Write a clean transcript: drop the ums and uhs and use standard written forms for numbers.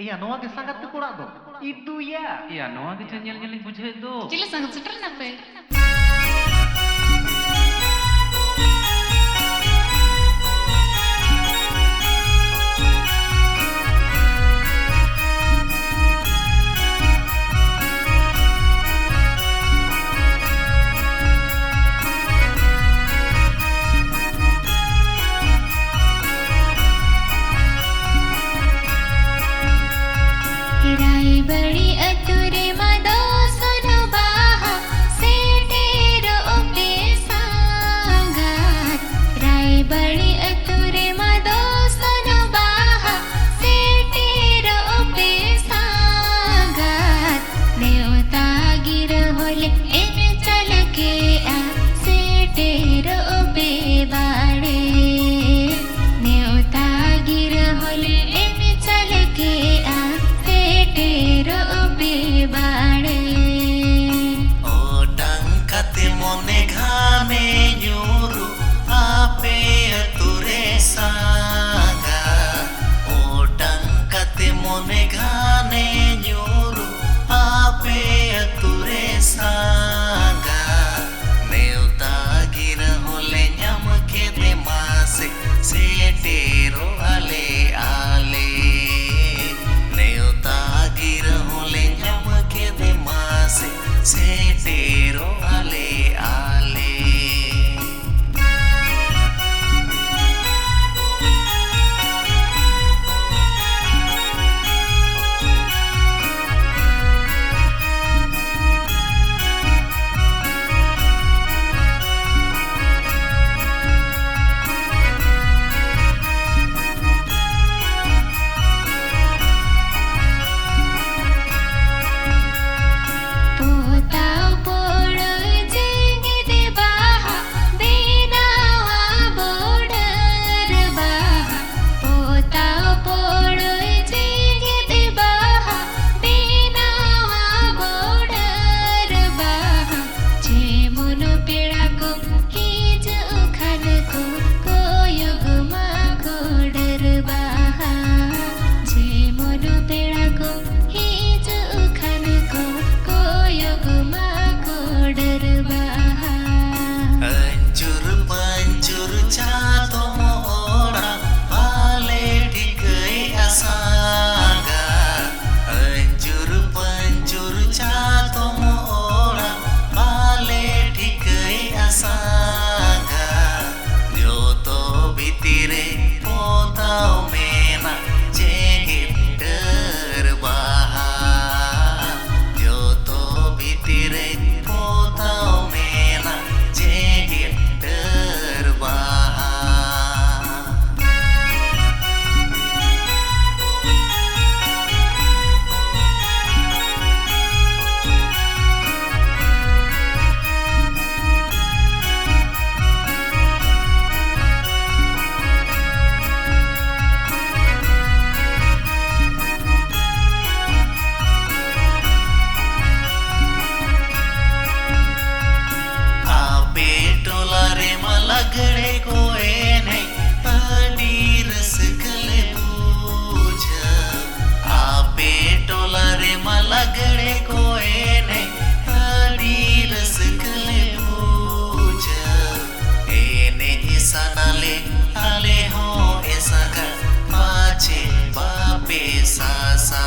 Iya, Noah ge sangat teu korak do. Itu ya. Iya, Noah ge nyel-nyelin bujeut do. Cila sangat seter nape? हिराई बड़ी अतुरे मदो सुनो बाहा सेठेरो पे सांगात राई बड़ी अतुरे मदो सुनो बाहा सेठेरो पे सांगात देवता गिर होले एने चल के आ सेठेरो पे बाड़े देवता गिर होले एने चल के आ टेरो बेबाड़े ओडang kate mone घामे nyuru ape ature saga ओडang kate mone घाने nyuru ape ature saga neuta gira hole nyam ke de mase se tero ale ale neuta gira hole nyam ke de mase se tero ale ale पोताव पोड़ जेगे दे बाहा बेनावा border बाहा पोताव पोड़ जेगे दे बाहा बेनावा border बाहा जे मन पेड़ा को कीज उखन को कोयुग मा कोडर बाहा जे मन पेड़ा को कीज उखन को कोयुग मा कोडर बाहा Hancur pancur jatuh orang bale dikai asaga Hancur pancur jatuh orang bale dikai asaga Joto bitire potau mena jegit terbaha Joto bitire potau mena jegit terbaha आपे टोलारे मलगड़े कोए नहीं अडी रस गले पूछ आपे टोलारे मलगड़े कोए नहीं अडी रस गले पूछ एने ऐसा नाले आले हो ऐसा कर पाचे बापे सासा